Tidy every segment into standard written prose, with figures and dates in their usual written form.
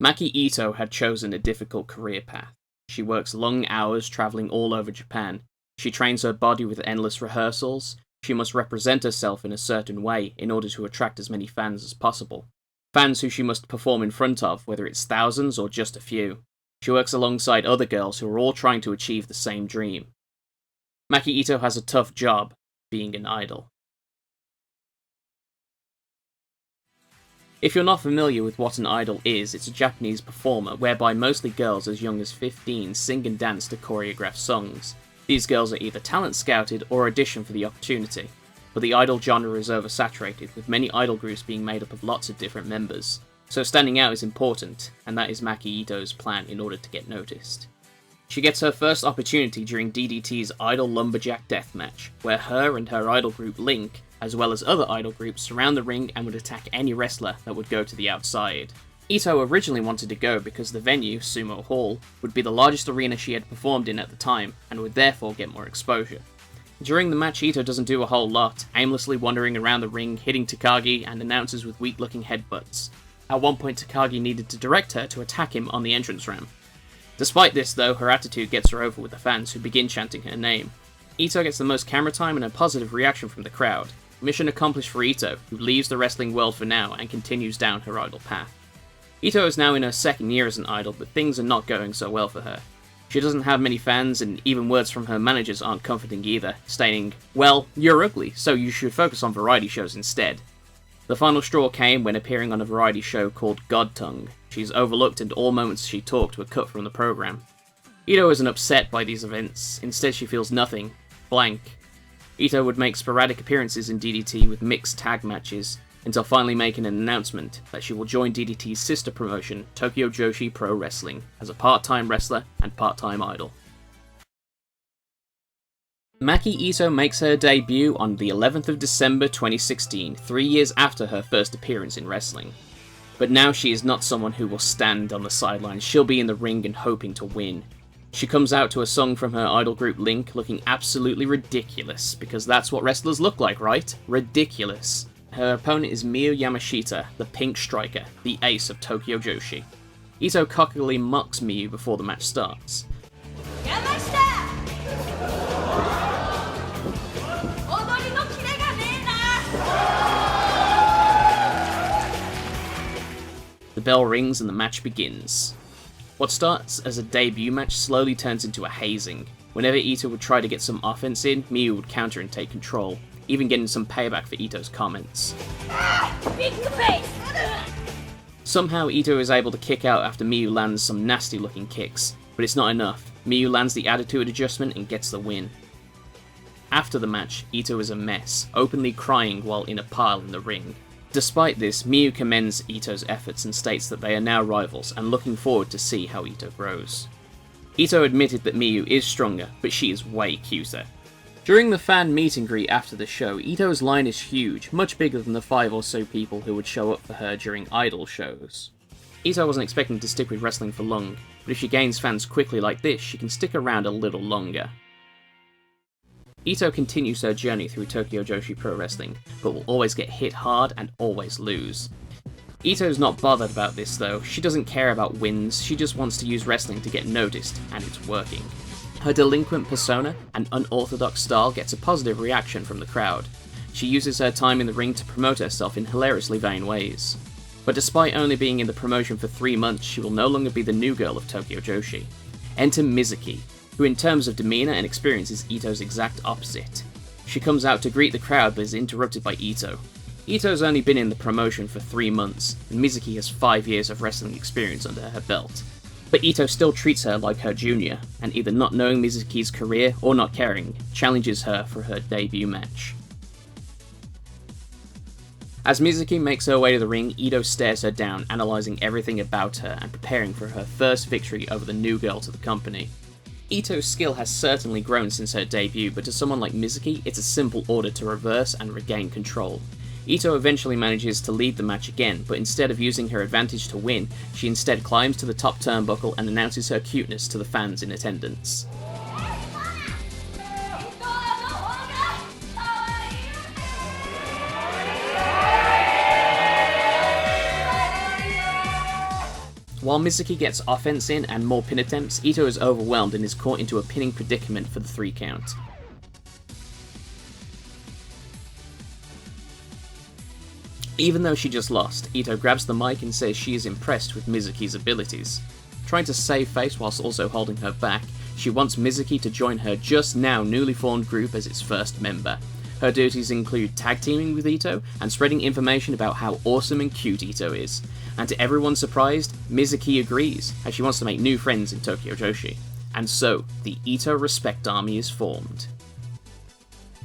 Maki Itoh had chosen a difficult career path. She works long hours travelling all over Japan. She trains her body with endless rehearsals. She must represent herself in a certain way in order to attract as many fans as possible. Fans who she must perform in front of, whether it's thousands or just a few. She works alongside other girls who are all trying to achieve the same dream. Maki Itoh has a tough job being an idol. If you're not familiar with what an idol is, it's a Japanese performer whereby mostly girls as young as 15 sing and dance to choreographed songs. These girls are either talent scouted or audition for the opportunity, but the idol genre is oversaturated, with many idol groups being made up of lots of different members. So standing out is important, and that is Maki Itoh's plan in order to get noticed. She gets her first opportunity during DDT's Idol Lumberjack Deathmatch, where her and her idol group Link, as well as other idol groups, surround the ring and would attack any wrestler that would go to the outside. Itoh originally wanted to go because the venue, Sumo Hall, would be the largest arena she had performed in at the time, and would therefore get more exposure. During the match, Itoh doesn't do a whole lot, aimlessly wandering around the ring, hitting Takagi and announcers with weak-looking headbutts. At one point, Takagi needed to direct her to attack him on the entrance ramp. Despite this, though, her attitude gets her over with the fans, who begin chanting her name. Itoh gets the most camera time and a positive reaction from the crowd. Mission accomplished for Itoh, who leaves the wrestling world for now and continues down her idol path. Itoh is now in her second year as an idol, but things are not going so well for her. She doesn't have many fans, and even words from her managers aren't comforting either, stating, "Well, you're ugly, so you should focus on variety shows instead." The final straw came when appearing on a variety show called God Tongue. She's overlooked and all moments she talked were cut from the program. Itoh isn't upset by these events, instead she feels nothing, blank. Itoh would make sporadic appearances in DDT with mixed tag matches, until finally making an announcement that she will join DDT's sister promotion, Tokyo Joshi Pro Wrestling, as a part-time wrestler and part-time idol. Maki Itoh makes her debut on the 11th of December 2016, 3 years after her first appearance in wrestling. But now she is not someone who will stand on the sidelines, she'll be in the ring and hoping to win. She comes out to a song from her idol group Link, looking absolutely ridiculous, because that's what wrestlers look like, right? Ridiculous. Her opponent is Miyu Yamashita, the Pink Striker, the ace of Tokyo Joshi. Itoh cockily mocks Miyu before the match starts. The bell rings and the match begins. What starts as a debut match slowly turns into a hazing. Whenever Itoh would try to get some offense in, Miyu would counter and take control, even getting some payback for Itoh's comments. Somehow Itoh is able to kick out after Miyu lands some nasty looking kicks, but it's not enough. Miyu lands the attitude adjustment and gets the win. After the match, Itoh is a mess, openly crying while in a pile in the ring. Despite this, Miyu commends Itoh's efforts and states that they are now rivals and looking forward to see how Itoh grows. Itoh admitted that Miyu is stronger, but she is way cuter. During the fan meet and greet after the show, Itoh's line is huge, much bigger than the 5 or so people who would show up for her during idol shows. Itoh wasn't expecting to stick with wrestling for long, but if she gains fans quickly like this, she can stick around a little longer. Itoh continues her journey through Tokyo Joshi Pro Wrestling, but will always get hit hard and always lose. Itoh's not bothered about this though, she doesn't care about wins, she just wants to use wrestling to get noticed, and it's working. Her delinquent persona and unorthodox style gets a positive reaction from the crowd. She uses her time in the ring to promote herself in hilariously vain ways. But despite only being in the promotion for 3 months, she will no longer be the new girl of Tokyo Joshi. Enter Mizuki, who in terms of demeanour and experience is Itoh's exact opposite. She comes out to greet the crowd but is interrupted by Itoh. Itoh's only been in the promotion for 3 months, and Mizuki has 5 years of wrestling experience under her belt. But Itoh still treats her like her junior, and either not knowing Mizuki's career or not caring, challenges her for her debut match. As Mizuki makes her way to the ring, Itoh stares her down, analysing everything about her and preparing for her first victory over the new girl to the company. Itoh's skill has certainly grown since her debut, but to someone like Mizuki, it's a simple order to reverse and regain control. Itoh eventually manages to lead the match again, but instead of using her advantage to win, she instead climbs to the top turnbuckle and announces her cuteness to the fans in attendance. While Mizuki gets offense in and more pin attempts, Itoh is overwhelmed and is caught into a pinning predicament for the 3 count. Even though she just lost, Itoh grabs the mic and says she is impressed with Mizuki's abilities. Trying to save face whilst also holding her back, she wants Mizuki to join her just now newly formed group as its first member. Her duties include tag teaming with Itoh and spreading information about how awesome and cute Itoh is. And to everyone's surprise, Mizuki agrees, as she wants to make new friends in Tokyo Joshi. And so, the Itoh Respect Army is formed.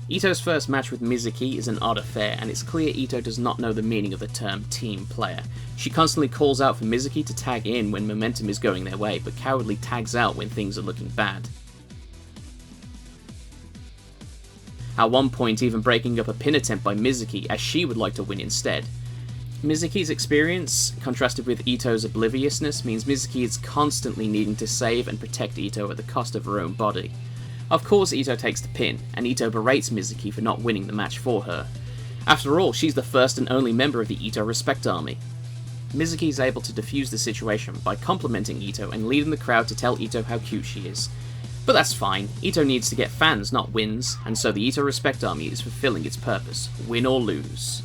Itoh's first match with Mizuki is an odd affair, and it's clear Itoh does not know the meaning of the term team player. She constantly calls out for Mizuki to tag in when momentum is going their way, but cowardly tags out when things are looking bad. At one point even breaking up a pin attempt by Mizuki, as she would like to win instead. Mizuki's experience, contrasted with Itoh's obliviousness, means Mizuki is constantly needing to save and protect Itoh at the cost of her own body. Of course Itoh takes the pin, and Itoh berates Mizuki for not winning the match for her. After all, she's the first and only member of the Itoh Respect Army. Mizuki is able to defuse the situation by complimenting Itoh and leading the crowd to tell Itoh how cute she is. But that's fine, Itoh needs to get fans, not wins, and so the Itoh Respect Army is fulfilling its purpose, win or lose.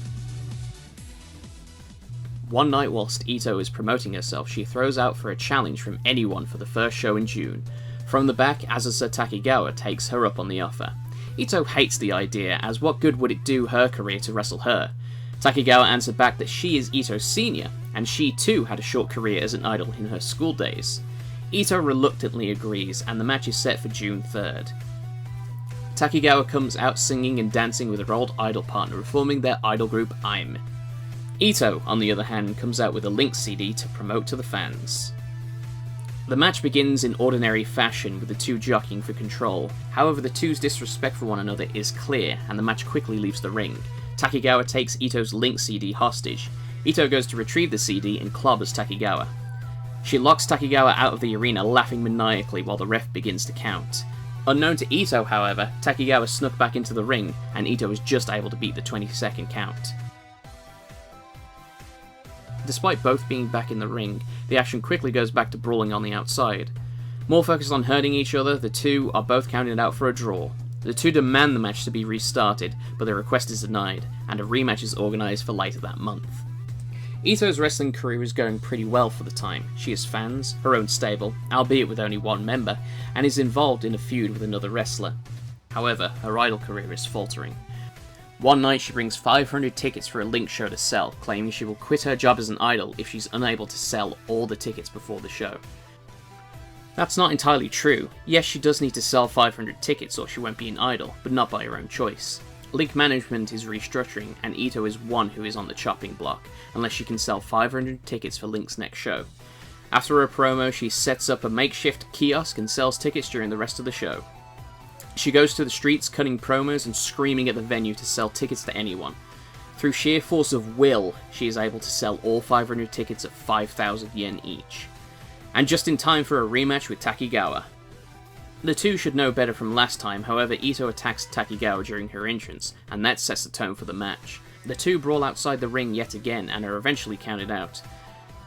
One night whilst Itoh is promoting herself, she throws out for a challenge from anyone for the first show in June. From the back, Azusa Takigawa takes her up on the offer. Itoh hates the idea, as what good would it do her career to wrestle her? Takigawa answered back that she is Itoh's senior, and she too had a short career as an idol in her school days. Itoh reluctantly agrees, and the match is set for June 3rd. Takigawa comes out singing and dancing with her old idol partner, forming their idol group AIM. Itoh, on the other hand, comes out with a Link CD to promote to the fans. The match begins in ordinary fashion with the two jockeying for control. However, the two's disrespect for one another is clear, and the match quickly leaves the ring. Takigawa takes Itoh's Link CD hostage. Itoh goes to retrieve the CD and clobbers Takigawa. She locks Takigawa out of the arena, laughing maniacally while the ref begins to count. Unknown to Itoh, however, Takigawa snuck back into the ring, and Itoh was just able to beat the 20-second count. Despite both being back in the ring, the action quickly goes back to brawling on the outside. More focused on hurting each other, the two are both counted out for a draw. The two demand the match to be restarted, but their request is denied, and a rematch is organised for later that month. Itoh's wrestling career is going pretty well for the time. She has fans, her own stable, albeit with only one member, and is involved in a feud with another wrestler. However, her idol career is faltering. One night she brings 500 tickets for a Link show to sell, claiming she will quit her job as an idol if she's unable to sell all the tickets before the show. That's not entirely true. Yes, she does need to sell 500 tickets or she won't be an idol, but not by her own choice. Link management is restructuring, and Itoh is one who is on the chopping block, unless she can sell 500 tickets for Link's next show. After a promo, she sets up a makeshift kiosk and sells tickets during the rest of the show. She goes to the streets cutting promos and screaming at the venue to sell tickets to anyone. Through sheer force of will, she is able to sell all 500 tickets at 5,000 yen each. And just in time for a rematch with Takigawa. The two should know better from last time, however Itoh attacks Takigawa during her entrance, and that sets the tone for the match. The two brawl outside the ring yet again, and are eventually counted out.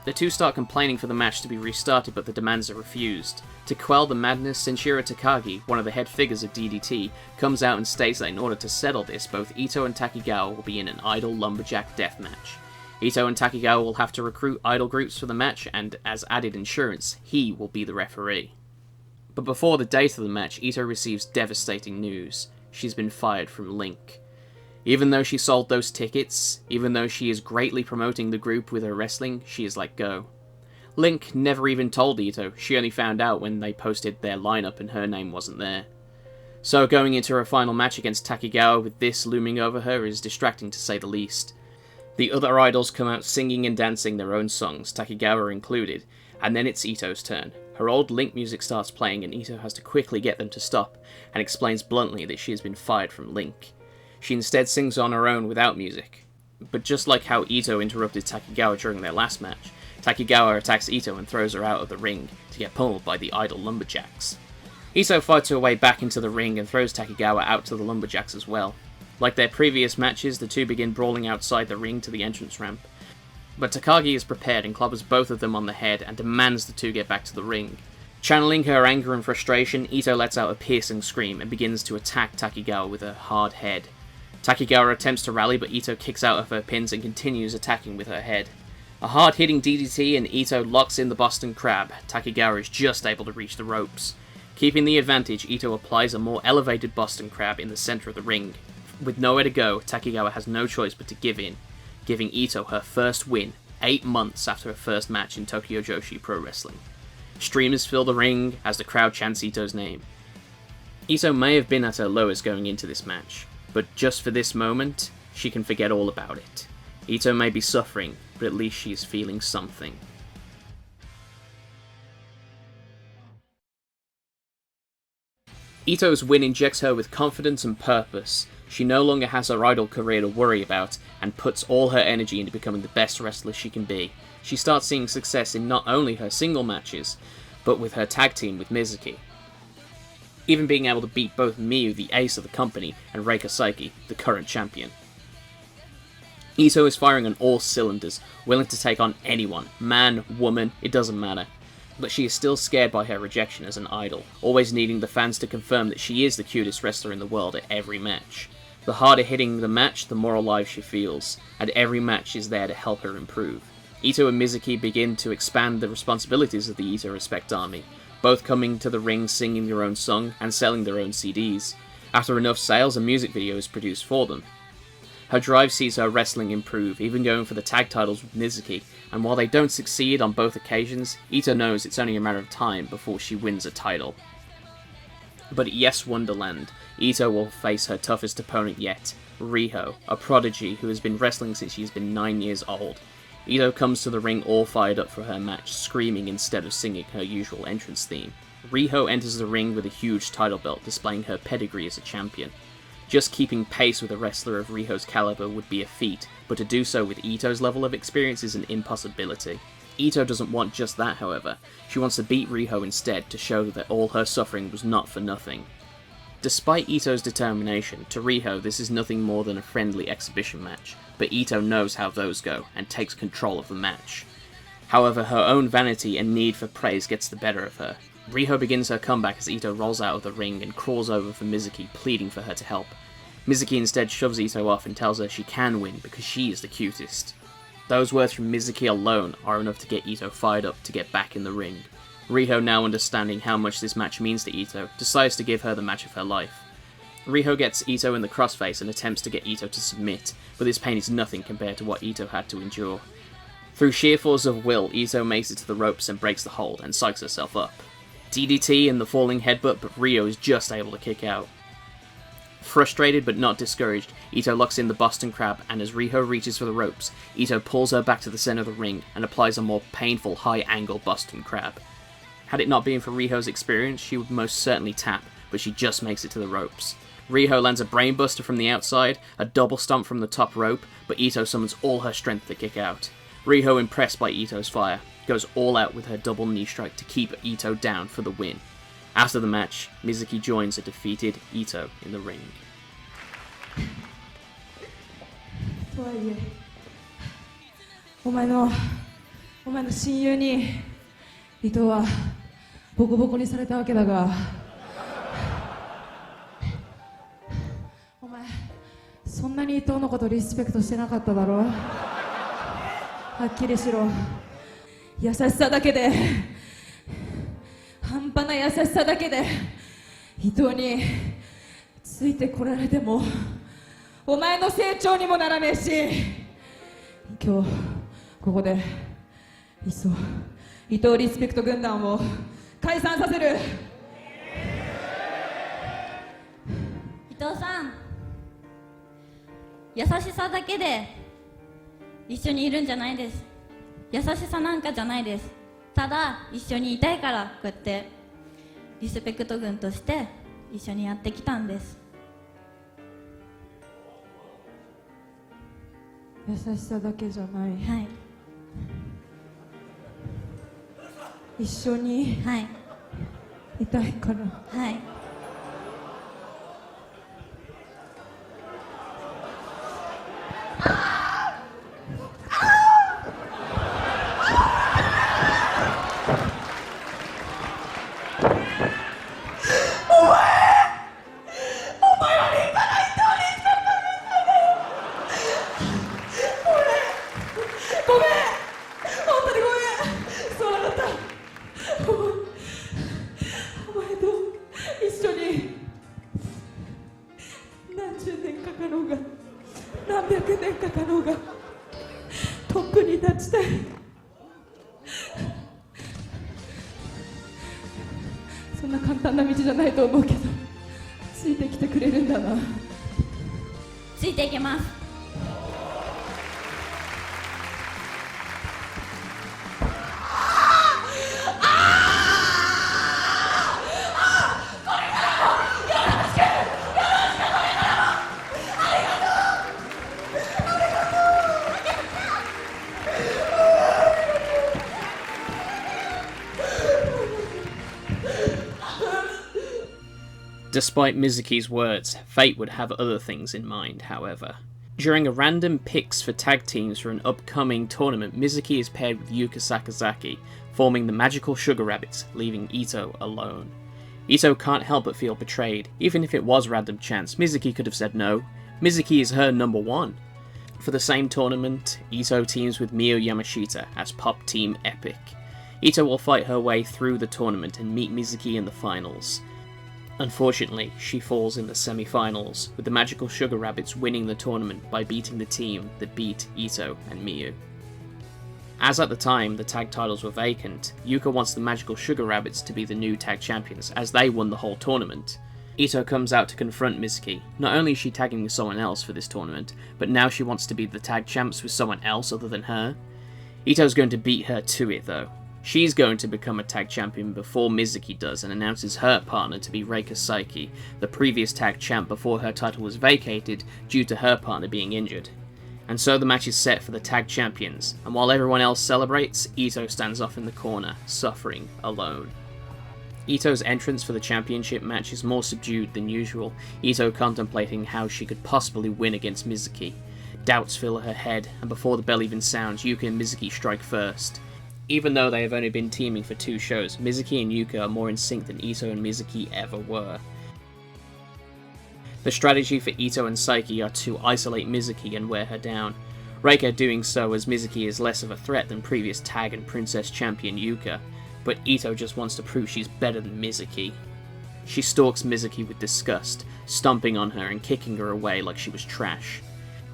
The two start complaining for the match to be restarted, but the demands are refused. To quell the madness, Senshiro Takagi, one of the head figures of DDT, comes out and states that in order to settle this, both Itoh and Takigawa will be in an idol lumberjack deathmatch. Itoh and Takigawa will have to recruit idol groups for the match, and as added insurance, he will be the referee. But before the date of the match, Itoh receives devastating news. She's been fired from Link. Even though she sold those tickets, even though she is greatly promoting the group with her wrestling, she is let go. Link never even told Itoh, she only found out when they posted their lineup and her name wasn't there. So going into her final match against Takigawa with this looming over her is distracting to say the least. The other idols come out singing and dancing their own songs, Takigawa included, and then it's Itoh's turn. Her old Link music starts playing and Itoh has to quickly get them to stop, and explains bluntly that she has been fired from Link. She instead sings on her own without music. But just like how Itoh interrupted Takigawa during their last match, Takigawa attacks Itoh and throws her out of the ring to get pummeled by the idol lumberjacks. Itoh fights her way back into the ring and throws Takigawa out to the lumberjacks as well. Like their previous matches, the two begin brawling outside the ring to the entrance ramp. but Takagi is prepared and clobbers both of them on the head and demands the two get back to the ring. Channeling her anger and frustration, Itoh lets out a piercing scream and begins to attack Takigawa with her hard head. Takigawa attempts to rally, but Itoh kicks out of her pins and continues attacking with her head. A hard-hitting DDT and Itoh locks in the Boston Crab. Takigawa is just able to reach the ropes. Keeping the advantage, Itoh applies a more elevated Boston Crab in the center of the ring. With nowhere to go, Takigawa has no choice but to give in, giving Itoh her first win 8 months after her first match in Tokyo Joshi Pro Wrestling. Streamers fill the ring as the crowd chants Itoh's name. Itoh may have been at her lowest going into this match, but just for this moment, she can forget all about it. Itoh may be suffering, but at least she is feeling something. Itoh's win injects her with confidence and purpose. She no longer has her idol career to worry about, and puts all her energy into becoming the best wrestler she can be. She starts seeing success in not only her single matches, but with her tag team with Mizuki. Even being able to beat both Miyu, the ace of the company, and Reika Saiki, the current champion. Itoh is firing on all cylinders, willing to take on anyone, man, woman, it doesn't matter. But she is still scared by her rejection as an idol, always needing the fans to confirm that she is the cutest wrestler in the world at every match. The harder hitting the match, the more alive she feels, and every match is there to help her improve. Itoh and Mizuki begin to expand the responsibilities of the Itoh Respect Army, both coming to the ring singing their own song and selling their own CDs. After enough sales, a music video is produced for them. Her drive sees her wrestling improve, even going for the tag titles with Mizuki, and while they don't succeed on both occasions, Itoh knows it's only a matter of time before she wins a title. But at Yes Wonderland, Itoh will face her toughest opponent yet, Riho, a prodigy who has been wrestling since she's been 9 years old. Itoh comes to the ring all fired up for her match, screaming instead of singing her usual entrance theme. Riho enters the ring with a huge title belt, displaying her pedigree as a champion. Just keeping pace with a wrestler of Riho's caliber would be a feat, but to do so with Itoh's level of experience is an impossibility. Itoh doesn't want just that, however. She wants to beat Riho instead, to show that all her suffering was not for nothing. Despite Itoh's determination, to Riho this is nothing more than a friendly exhibition match, but Itoh knows how those go, and takes control of the match. However, her own vanity and need for praise gets the better of her. Riho begins her comeback as Itoh rolls out of the ring and crawls over for Mizuki, pleading for her to help. Mizuki instead shoves Itoh off and tells her she can win because she is the cutest. Those words from Mizuki alone are enough to get Itoh fired up to get back in the ring. Riho, now understanding how much this match means to Itoh, decides to give her the match of her life. Riho gets Itoh in the crossface and attempts to get Itoh to submit, but this pain is nothing compared to what Itoh had to endure. Through sheer force of will, Itoh makes it to the ropes and breaks the hold and psychs herself up. DDT and the falling headbutt, but Riho is just able to kick out. Frustrated but not discouraged, Itoh locks in the Boston Crab, and as Riho reaches for the ropes, Itoh pulls her back to the center of the ring and applies a more painful high-angle Boston Crab. Had it not been for Riho's experience, she would most certainly tap, but she just makes it to the ropes. Riho lands a brainbuster from the outside, a double stomp from the top rope, but Itoh summons all her strength to kick out. Riho, impressed by Itoh's fire, goes all out with her double knee strike to keep Itoh down for the win. After the match, Mizuki joins a defeated Itoh in the ring. とはいえ、お前の親友に伊藤はボコボコにされたわけだが、お前そんなに伊藤のことリスペクトしてなかっただろう。はっきりしろ。優しさだけで、半端な優しさだけで伊藤についてこられてもお前の成長にもならねえし、今日ここでいっそ伊藤リスペクト軍団を解散させる。伊藤さん、優しさだけで一緒にいるんじゃないです。優しさなんかじゃないです。ただ一緒にいたいからこうやってリスペクト軍として一緒にやってきたんです。優しさだけじゃない、はい、一緒にいたいから、はい、さかのがトップに立ちたい。そんな簡単な道じゃないと思うけど、ついてきてくれるんだな。ついていきます。Despite Mizuki's words, fate would have other things in mind, however. During a random picks for tag teams for an upcoming tournament, Mizuki is paired with Yuka Sakazaki, forming the Magical Sugar Rabbits, leaving Itoh alone. Itoh can't help but feel betrayed. Even if it was random chance, Mizuki could have said no. Mizuki is her number one. For the same tournament, Itoh teams with Miyu Yamashita as Pop Team Epic. Itoh will fight her way through the tournament and meet Mizuki in the finals. Unfortunately, she falls in the semi-finals, with the Magical Sugar Rabbits winning the tournament by beating the team that beat Itoh and Miyu. As at the time the tag titles were vacant, Yuka wants the Magical Sugar Rabbits to be the new tag champions, as they won the whole tournament. Itoh comes out to confront Mizuki. Not only is she tagging with someone else for this tournament, but now she wants to be the tag champs with someone else other than her. Itoh's going to beat her to it though. She's going to become a tag champion before Mizuki does and announces her partner to be Reika Saiki, the previous tag champ before her title was vacated due to her partner being injured. And so the match is set for the tag champions, and while everyone else celebrates, Itoh stands off in the corner, suffering alone. Itoh's entrance for the championship match is more subdued than usual, Itoh contemplating how she could possibly win against Mizuki. Doubts fill her head, and before the bell even sounds, Yuka and Mizuki strike first. Even though they have only been teaming for 2 shows, Mizuki and Yuka are more in sync than Itoh and Mizuki ever were. The strategy for Itoh and Saiki are to isolate Mizuki and wear her down. Reika doing so as Mizuki is less of a threat than previous tag and princess champion Yuka, but Itoh just wants to prove she's better than Mizuki. She stalks Mizuki with disgust, stomping on her and kicking her away like she was trash.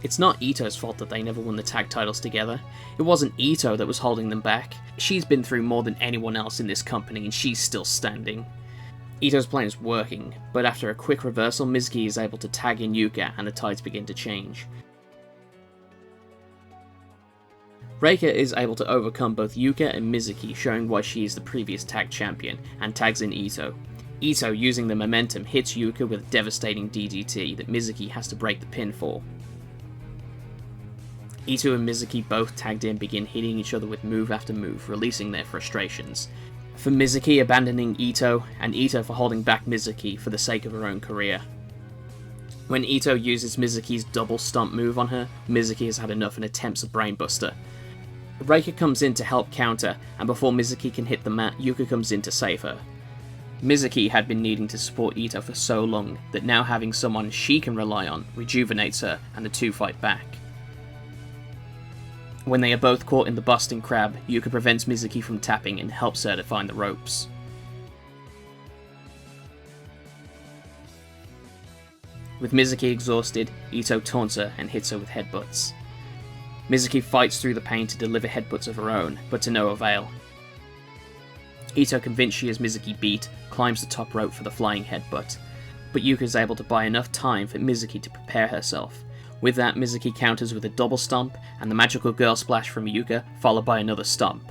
It's not Itoh's fault that they never won the tag titles together. It wasn't Itoh that was holding them back. She's been through more than anyone else in this company and she's still standing. Itoh's plan is working, but after a quick reversal, Mizuki is able to tag in Yuka and the tides begin to change. Reika is able to overcome both Yuka and Mizuki, showing why she is the previous tag champion, and tags in Itoh. Itoh, using the momentum, hits Yuka with a devastating DDT that Mizuki has to break the pin for. Itoh and Mizuki, both tagged in, begin hitting each other with move after move, releasing their frustrations. For Mizuki abandoning Itoh, and Itoh for holding back Mizuki for the sake of her own career. When Itoh uses Mizuki's double stomp move on her, Mizuki has had enough and attempts a brainbuster. Reika comes in to help counter, and before Mizuki can hit the mat, Yuka comes in to save her. Mizuki had been needing to support Itoh for so long that now having someone she can rely on rejuvenates her, and the two fight back. When they are both caught in the Boston Crab, Yuka prevents Mizuki from tapping and helps her to find the ropes. With Mizuki exhausted, Itoh taunts her and hits her with headbutts. Mizuki fights through the pain to deliver headbutts of her own, but to no avail. Itoh, convinced she has Mizuki beat, climbs the top rope for the flying headbutt, but Yuka is able to buy enough time for Mizuki to prepare herself. With that, Mizuki counters with a double stomp, and the magical girl splash from Yuka, followed by another stomp.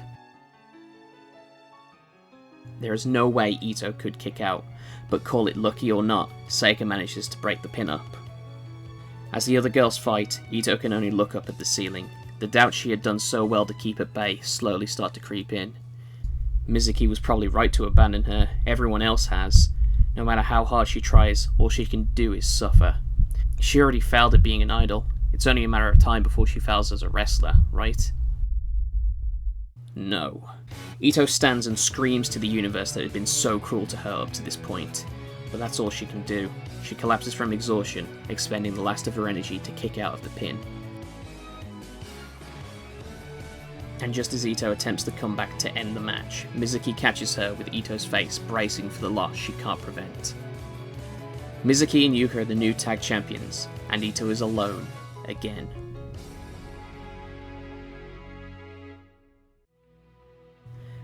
There is no way Itoh could kick out, but call it lucky or not, Seika manages to break the pin up. As the other girls fight, Itoh can only look up at the ceiling. The doubts she had done so well to keep at bay slowly start to creep in. Mizuki was probably right to abandon her, everyone else has. No matter how hard she tries, all she can do is suffer. She already failed at being an idol. It's only a matter of time before she fails as a wrestler, right? No. Itoh stands and screams to the universe that had been so cruel to her up to this point. But that's all she can do. She collapses from exhaustion, expending the last of her energy to kick out of the pin. And just as Itoh attempts to come back to end the match, Mizuki catches her with Itoh's face bracing for the loss she can't prevent. Mizuki and Yuka are the new tag champions, and Itoh is alone, again.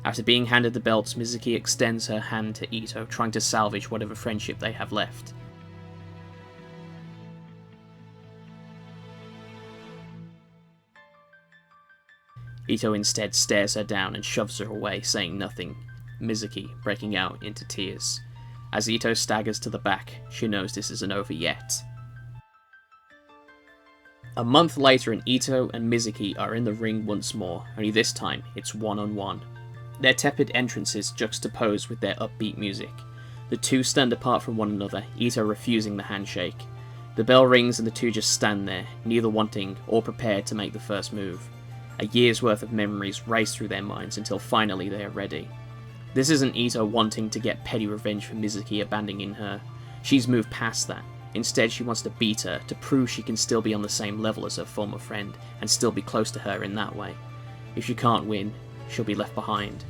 After being handed the belts, Mizuki extends her hand to Itoh, trying to salvage whatever friendship they have left. Itoh instead stares her down and shoves her away, saying nothing, Mizuki breaking out into tears. As Itoh staggers to the back, she knows this isn't over yet. A month later, and Itoh and Mizuki are in the ring once more, only this time it's one-on-one. Their tepid entrances juxtapose with their upbeat music. The two stand apart from one another, Itoh refusing the handshake. The bell rings and the two just stand there, neither wanting or prepared to make the first move. A year's worth of memories race through their minds until finally they are ready. This isn't Itoh wanting to get petty revenge for Mizuki abandoning her. She's moved past that. Instead, she wants to beat her, to prove she can still be on the same level as her former friend, and still be close to her in that way. If she can't win, she'll be left behind.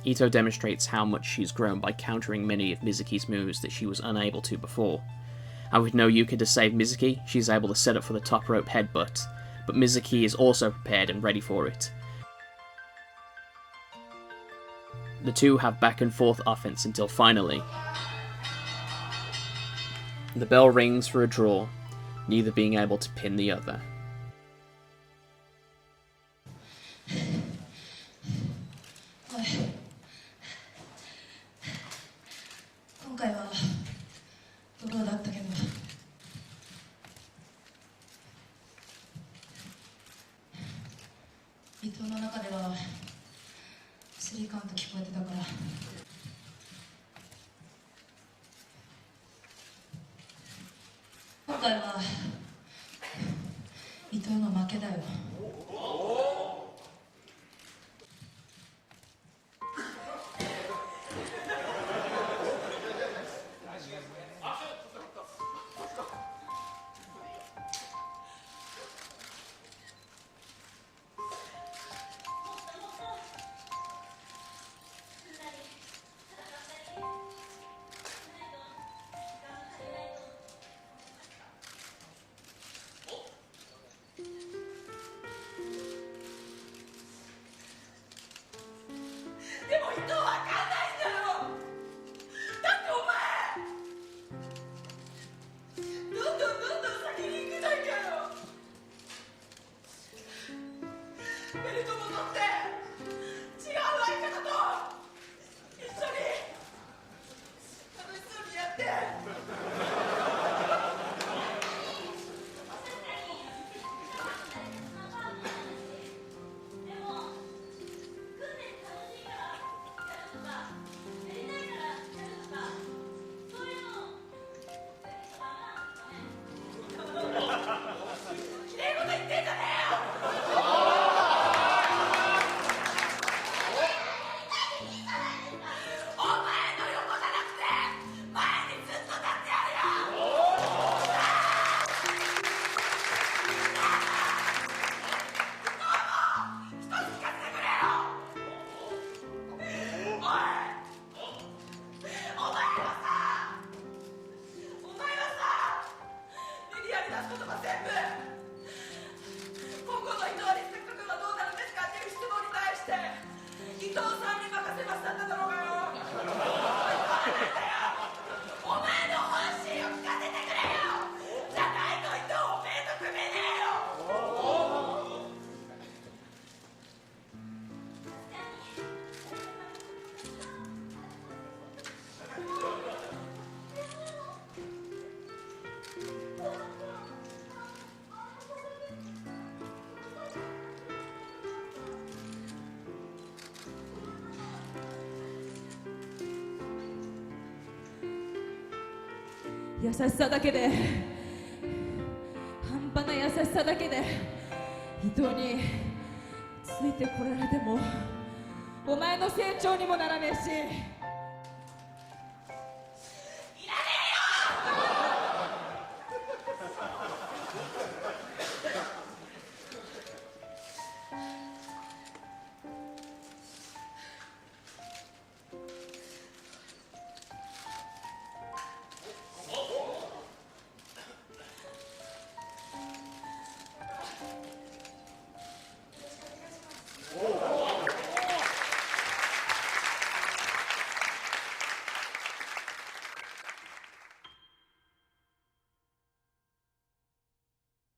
Itoh demonstrates how much she's grown by countering many of Mizuki's moves that she was unable to before. And with no Yuka to save Mizuki, she's able to set up for the top rope headbutt, but Mizuki is also prepared and ready for it. The two have back and forth offense until finally, the bell rings for a draw, neither being able to pin the other. 今回はドローだったけど、伊藤の中ではスリーカウント聞こえてたから、今回は伊藤の負けだよ。優しさだけで半端な優しさだけで伊藤についてこられてもお前の成長にもならねえし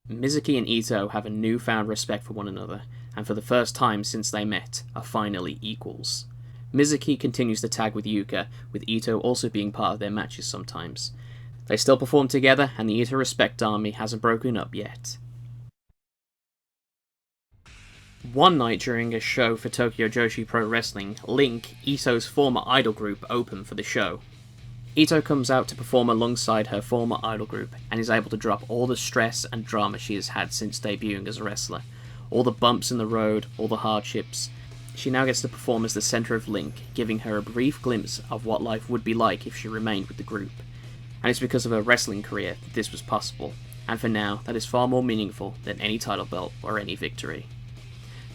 Mizuki and Itoh have a newfound respect for one another, and for the first time since they met, are finally equals. Mizuki continues to tag with Yuka, with Itoh also being part of their matches sometimes. They still perform together, and the Itoh Respect Army hasn't broken up yet. One night during a show for Tokyo Joshi Pro Wrestling, Link, Itoh's former idol group, opened for the show. Itoh comes out to perform alongside her former idol group, and is able to drop all the stress and drama she has had since debuting as a wrestler. All the bumps in the road, all the hardships. She now gets to perform as the centre of Link, giving her a brief glimpse of what life would be like if she remained with the group. And it's because of her wrestling career that this was possible, and for now, that is far more meaningful than any title belt or any victory.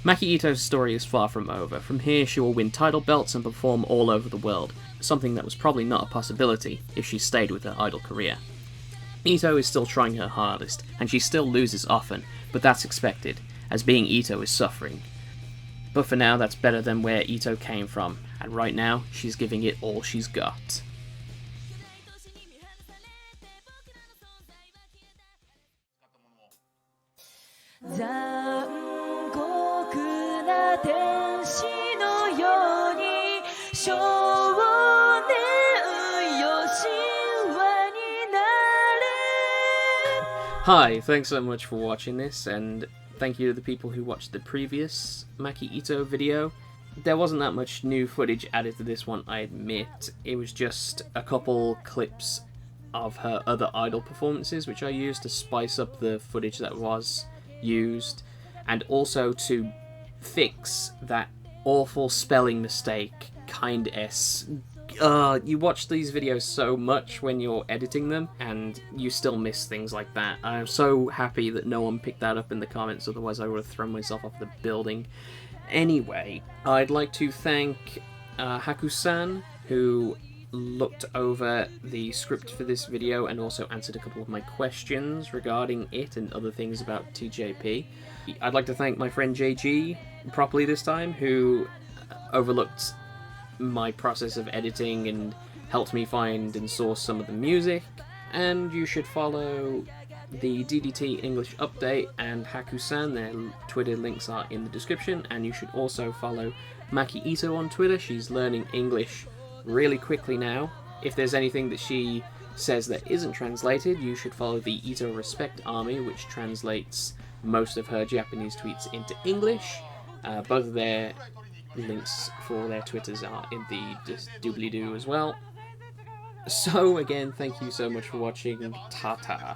Maki Itoh's story is far from over. From here, she will win title belts and perform all over the world, something that was probably not a possibility if she stayed with her idol career. Itoh is still trying her hardest, and she still loses often, but that's expected, as being Itoh is suffering. But for now, that's better than where Itoh came from, and right now, she's giving it all she's got. Hi, thanks so much for watching this, and thank you to the people who watched the previous Maki Itoh video. There wasn't that much new footage added to this one, I admit. It was just a couple clips of her other idol performances, which I used to spice up the footage that was used, and also to fix that awful spelling mistake, kind S. You watch these videos so much when you're editing them, and you still miss things like that. I'm so happy that no one picked that up in the comments, otherwise I would have thrown myself off the building. Anyway, I'd like to thank Haku-san, who looked over the script for this video and also answered a couple of my questions regarding it and other things about TJP. I'd like to thank my friend JG, properly this time, who overlooked my process of editing and helped me find and source some of the music. And you should follow the DDT English Update and Haku-san. Their Twitter links are in the description, and you should also follow Maki Itoh on Twitter. She's learning English really quickly now. If there's anything that she says that isn't translated, you should follow the Itoh Respect Army, which translates most of her Japanese tweets into English. Both of their links for their Twitters are in the doobly-doo as well. So again, thank you so much for watching, ta-ta.